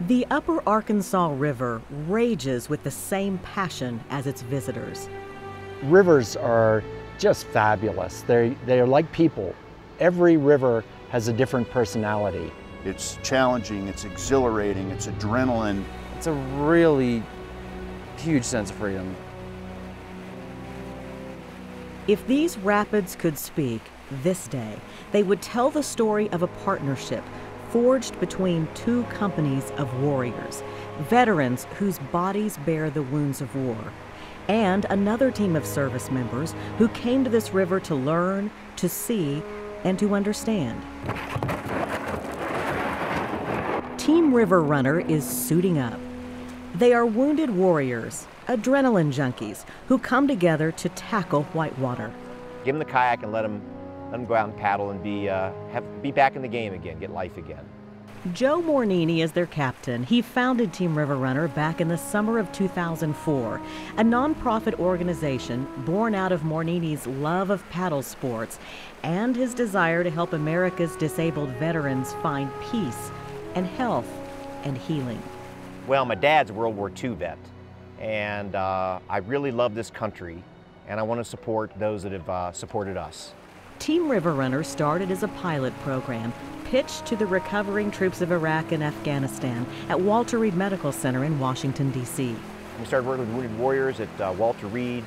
The Upper Arkansas River rages with the same passion as its visitors. Rivers are just fabulous. They're like people. Every river has a different personality. It's challenging, it's exhilarating, it's adrenaline. It's a really huge sense of freedom. If these rapids could speak this day, they would tell the story of a partnership forged between two companies of warriors, veterans whose bodies bear the wounds of war, and another team of service members who came to this river to learn, to see, and to understand. Team River Runner is suiting up. They are wounded warriors, adrenaline junkies, who come together to tackle whitewater. Give them the kayak and let them go out and paddle and be back in the game again, get life again. Joe Mornini is their captain. He founded Team River Runner back in the summer of 2004, a nonprofit organization born out of Mornini's love of paddle sports and his desire to help America's disabled veterans find peace and health and healing. Well, my dad's a World War II vet, and I really love this country, and I want to support those that have supported us. Team River Runner started as a pilot program pitched to the recovering troops of Iraq and Afghanistan at Walter Reed Medical Center in Washington, D.C. We started working with wounded warriors at Walter Reed.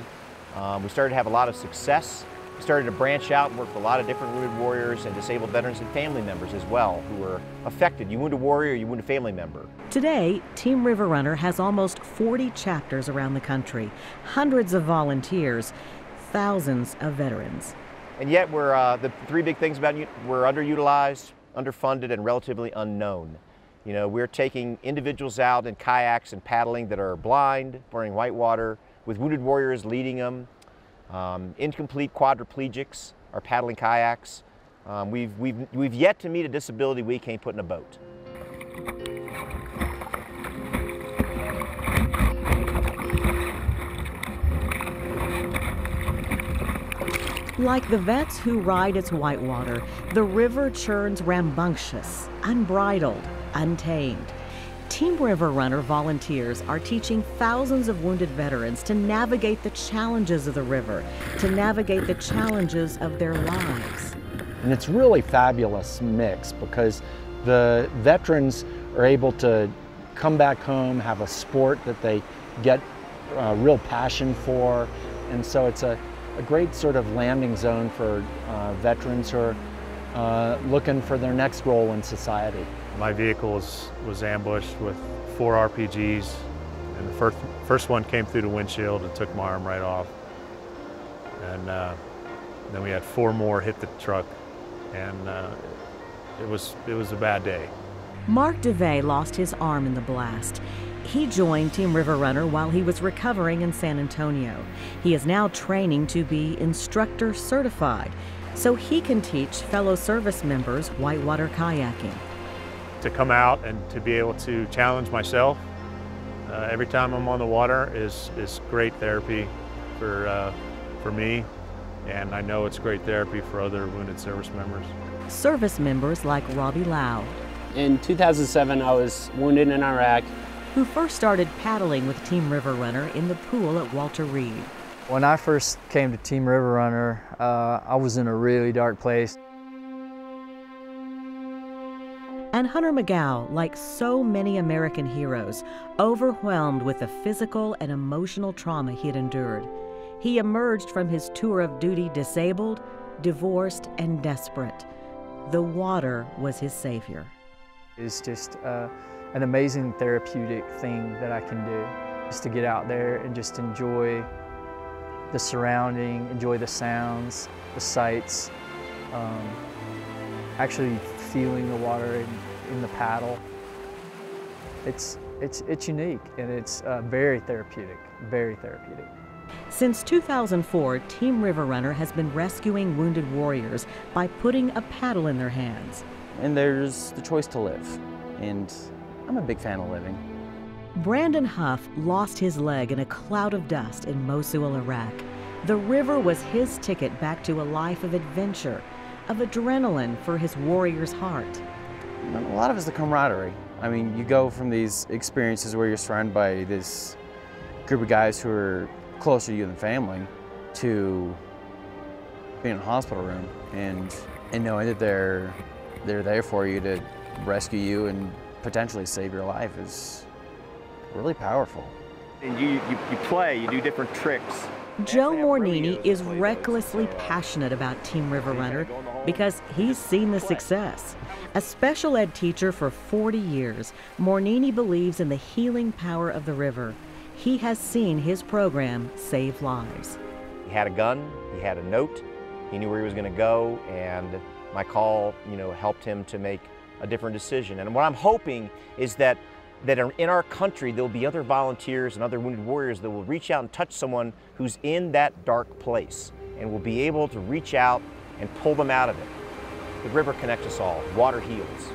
We started to have a lot of success. We started to branch out and work with a lot of different wounded warriors and disabled veterans and family members as well who were affected. You wounded warrior, you wounded family member. Today, Team River Runner has almost 40 chapters around the country, hundreds of volunteers, thousands of veterans. And yet the three big things about it, we're underutilized, underfunded, and relatively unknown. You know, we're taking individuals out in kayaks and paddling that are blind, wearing whitewater, with wounded warriors leading them. Incomplete quadriplegics are paddling kayaks. We've yet to meet a disability we can't put in a boat. Like the vets who ride its whitewater, the river churns rambunctious, unbridled, untamed. Team River Runner volunteers are teaching thousands of wounded veterans to navigate the challenges of the river, to navigate the challenges of their lives. And it's really fabulous mix because the veterans are able to come back home, have a sport that they get real passion for, and so it's a great sort of landing zone for veterans who are looking for their next role in society. My vehicle was ambushed with 4 RPGs, and the first one came through the windshield and took my arm right off. And then we had 4 more hit the truck, and it was a bad day. Mark DeVay lost his arm in the blast. He joined Team River Runner while he was recovering in San Antonio. He is now training to be instructor certified, so he can teach fellow service members whitewater kayaking. To come out and to be able to challenge myself every time I'm on the water is great therapy for me, and I know it's great therapy for other wounded service members. Service members like Robbie Lau. In 2007, I was wounded in Iraq. Who first started paddling with Team River Runner in the pool at Walter Reed. When I first came to Team River Runner, I was in a really dark place. And Hunter McGow, like so many American heroes, overwhelmed with the physical and emotional trauma he had endured. He emerged from his tour of duty disabled, divorced, and desperate. The water was his savior. It's just an amazing therapeutic thing that I can do, just to get out there and just enjoy the surrounding, enjoy the sounds, the sights, actually feeling the water in the paddle. It's unique, and it's very therapeutic, very therapeutic. Since 2004, Team River Runner has been rescuing wounded warriors by putting a paddle in their hands. And there's the choice to live, and I'm a big fan of living. Brandon Huff lost his leg in a cloud of dust in Mosul, Iraq. The river was his ticket back to a life of adventure, of adrenaline for his warrior's heart. A lot of it's the camaraderie. I mean, you go from these experiences where you're surrounded by this group of guys who are closer to you than family to being in a hospital room and knowing that they're there for you to rescue you and potentially save your life is really powerful. And you play, you do different tricks. Joe Mornini is recklessly passionate about Team River Runner because he's seen the success. A special ed teacher for 40 years, Mornini believes in the healing power of the river. He has seen his program save lives. He had a gun, he had a note, he knew where he was going to go, and my call, helped him to make a different decision. And what I'm hoping is that in our country, there'll be other volunteers and other wounded warriors that will reach out and touch someone who's in that dark place, and will be able to reach out and pull them out of it. The river connects us all. Water heals.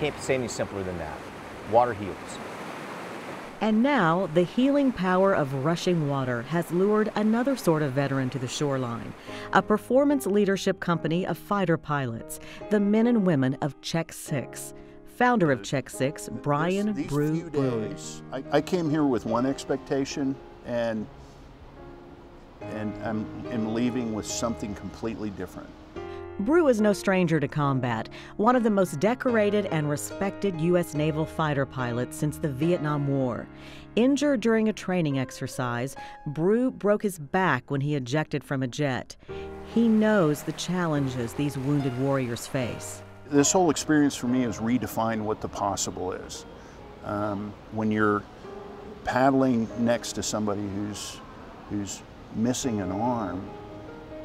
Can't say any simpler than that. Water heals. And now, the healing power of rushing water has lured another sort of veteran to the shoreline, a performance leadership company of fighter pilots, the men and women of Check 6. Founder of Check 6, Brian Brew. I came here with one expectation, and I'm leaving with something completely different. Brew is no stranger to combat, one of the most decorated and respected U.S. naval fighter pilots since the Vietnam War. Injured during a training exercise, Brew broke his back when he ejected from a jet. He knows the challenges these wounded warriors face. This whole experience for me has redefined what the possible is. When you're paddling next to somebody who's missing an arm,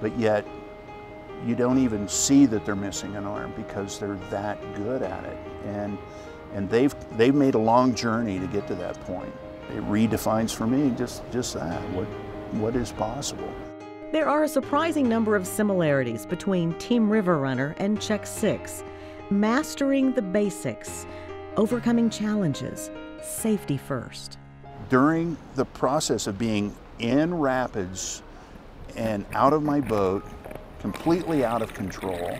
but yet you don't even see that they're missing an arm because they're that good at it, and they've made a long journey to get to that point. It redefines for me just that, what is possible. There are a surprising number of similarities between Team River Runner and Check 6. Mastering the basics, overcoming challenges, safety first. During the process of being in rapids and out of my boat, completely out of control,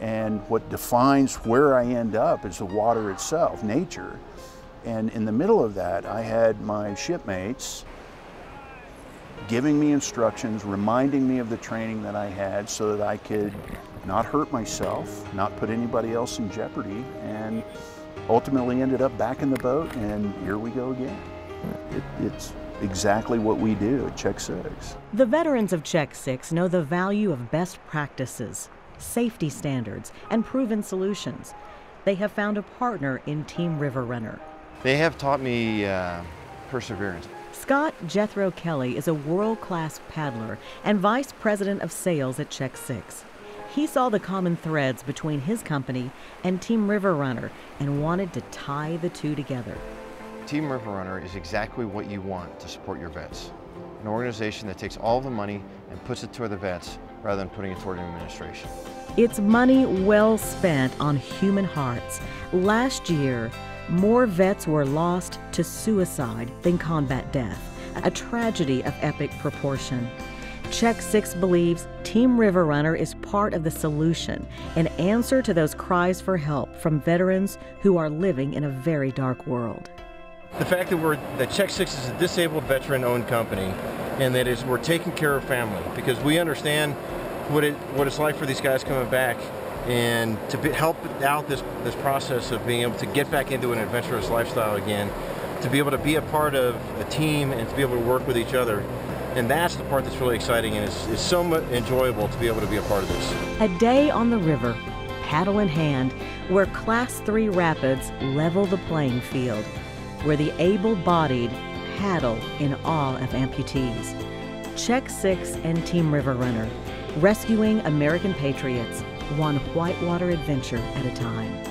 and what defines where I end up is the water itself, nature. And in the middle of that, I had my shipmates giving me instructions, reminding me of the training that I had so that I could not hurt myself, not put anybody else in jeopardy, and ultimately ended up back in the boat, and here we go again. It's exactly what we do at Check 6. The veterans of Check 6 know the value of best practices, safety standards, and proven solutions. They have found a partner in Team River Runner. They have taught me perseverance. Scott Jethro Kelly is a world-class paddler and vice president of sales at Check 6. He saw the common threads between his company and Team River Runner and wanted to tie the two together. Team River Runner is exactly what you want to support your vets. An organization that takes all the money and puts it toward the vets rather than putting it toward an administration. It's money well spent on human hearts. Last year, more vets were lost to suicide than combat death, a tragedy of epic proportion. Check 6 believes Team River Runner is part of the solution, an answer to those cries for help from veterans who are living in a very dark world. The fact that Check 6 is a disabled veteran-owned company, and that we're taking care of family, because we understand what it's like for these guys coming back, and to help out this process of being able to get back into an adventurous lifestyle again, to be able to be a part of a team and to be able to work with each other. And that's the part that's really exciting, and it's so much enjoyable to be able to be a part of this. A day on the river, paddle in hand, where Class 3 rapids level the playing field, where the able-bodied paddle in awe of amputees. Check 6 and Team River Runner, rescuing American patriots, one whitewater adventure at a time.